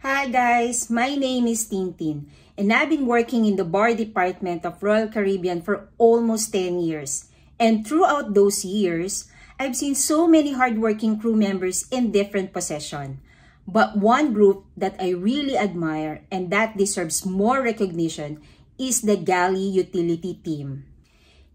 Hi guys, my name is Tintin and I've been working in the bar department of Royal Caribbean for almost 10 years. And throughout those years, I've seen so many hardworking crew members in different positions. But one group that I really admire and that deserves more recognition is the galley utility team.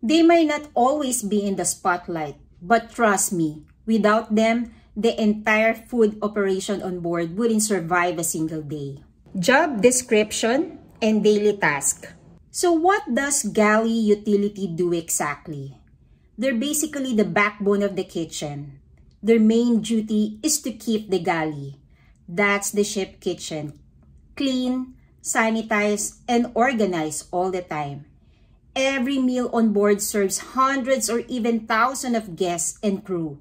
They might not always be in the spotlight, but trust me, without them, the entire food operation on board wouldn't survive a single day. Job description and daily task. So what does galley utility do exactly? They're basically the backbone of the kitchen. Their main duty is to keep the galley, that's the ship kitchen, clean, sanitized, and organized all the time. Every meal on board serves hundreds or even thousands of guests and crew,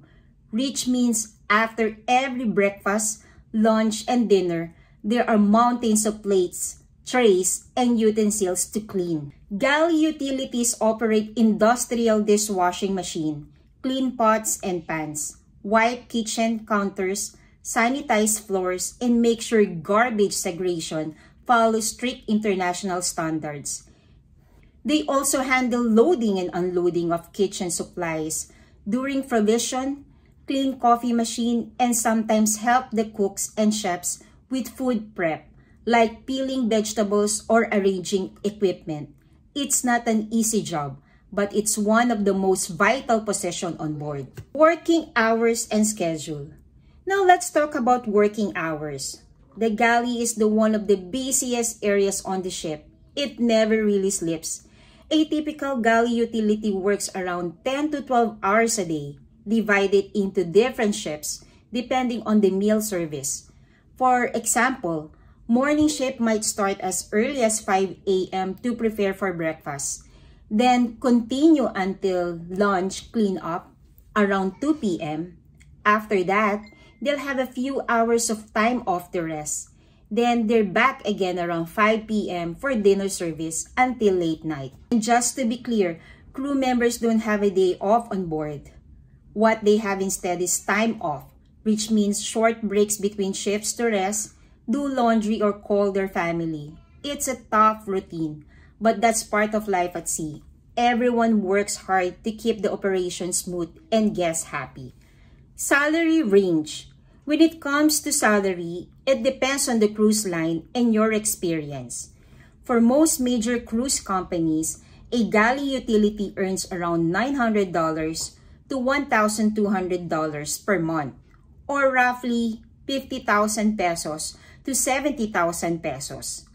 which means after every breakfast, lunch, and dinner, there are mountains of plates, trays, and utensils to clean. Galley utilities operate industrial dishwashing machine, clean pots and pans, wipe kitchen counters, sanitize floors, and make sure garbage segregation follows strict international standards. They also handle loading and unloading of kitchen supplies during provision, clean coffee machine, and sometimes help the cooks and chefs with food prep, like peeling vegetables or arranging equipment. It's not an easy job, but it's one of the most vital positions on board. Working hours and schedule. Now let's talk about working hours. The galley is the one of the busiest areas on the ship. It never really sleeps. A typical galley utility works around 10 to 12 hours a day, divided into different shifts depending on the meal service. For example, morning shift might start as early as 5 a.m. to prepare for breakfast, then continue until lunch cleanup around 2 p.m. After that, they'll have a few hours of time off to rest. Then they're back again around 5 p.m. for dinner service until late night. And just to be clear, crew members don't have a day off on board. What they have instead is time off, which means short breaks between shifts to rest, do laundry, or call their family. It's a tough routine, but that's part of life at sea. Everyone works hard to keep the operation smooth and guests happy. Salary range. When it comes to salary, it depends on the cruise line and your experience. For most major cruise companies, a galley utility earns around $900 to $1,200 per month, or roughly 50,000 pesos to 70,000 pesos.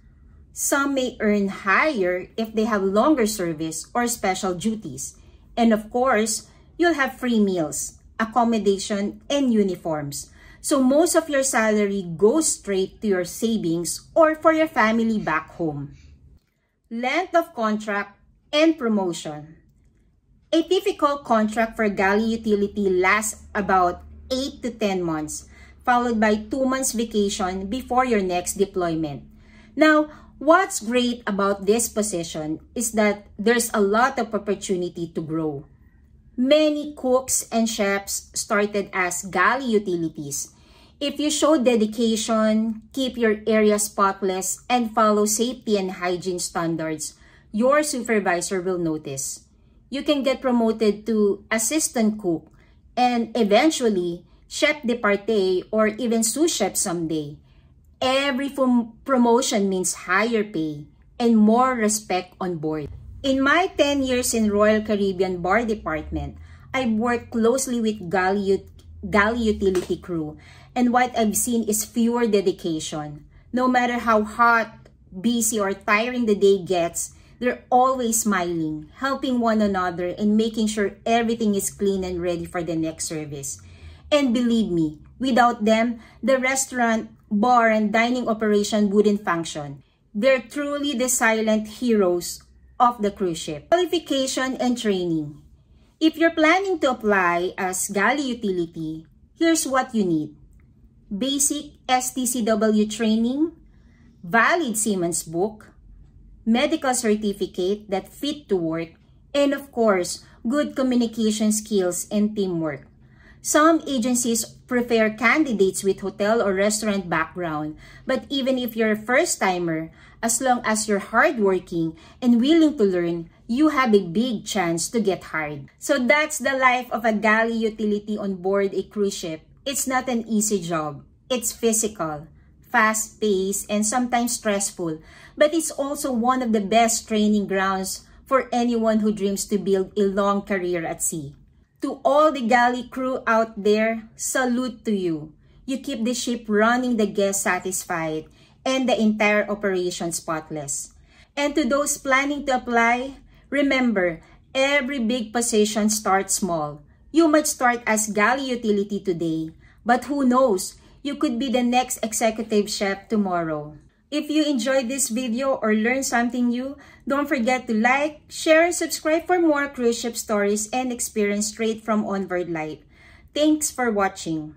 Some may earn higher if they have longer service or special duties. And of course, you'll have free meals, accommodation, and uniforms. So most of your salary goes straight to your savings or for your family back home. Length of contract and promotion. A typical contract for galley utility lasts about 8 to 10 months, followed by 2 months vacation before your next deployment. Now, what's great about this position is that there's a lot of opportunity to grow. Many cooks and chefs started as galley utilities. If you show dedication, keep your area spotless, and follow safety and hygiene standards, your supervisor will notice. You can get promoted to assistant cook and eventually chef de partie or even sous chef someday. Every promotion means higher pay and more respect on board. In my 10 years in Royal Caribbean Bar Department, I've worked closely with galley utility crew, and what I've seen is pure dedication. No matter how hot, busy, or tiring the day gets, they're always smiling, helping one another, and making sure everything is clean and ready for the next service. And believe me, without them, the restaurant, bar, and dining operation wouldn't function. They're truly the silent heroes of the cruise ship. Qualification and training. If you're planning to apply as galley utility, here's what you need. Basic STCW training, valid Seaman's book, medical certificate that fit to work, and of course, good communication skills and teamwork. Some agencies prefer candidates with hotel or restaurant background, but even if you're a first-timer, as long as you're hardworking and willing to learn, you have a big chance to get hired. So that's the life of a galley utility on board a cruise ship. It's not an easy job. It's physical, fast-paced, and sometimes stressful, but it's also one of the best training grounds for anyone who dreams to build a long career at sea. To all the galley crew out there, salute to you. You keep the ship running, the guests satisfied, and the entire operation spotless. And to those planning to apply, remember, every big position starts small. You might start as galley utility today, but who knows, you could be the next executive chef tomorrow. If you enjoyed this video or learned something new, don't forget to like, share, and subscribe for more cruise ship stories and experience straight from onboard life. Thanks for watching.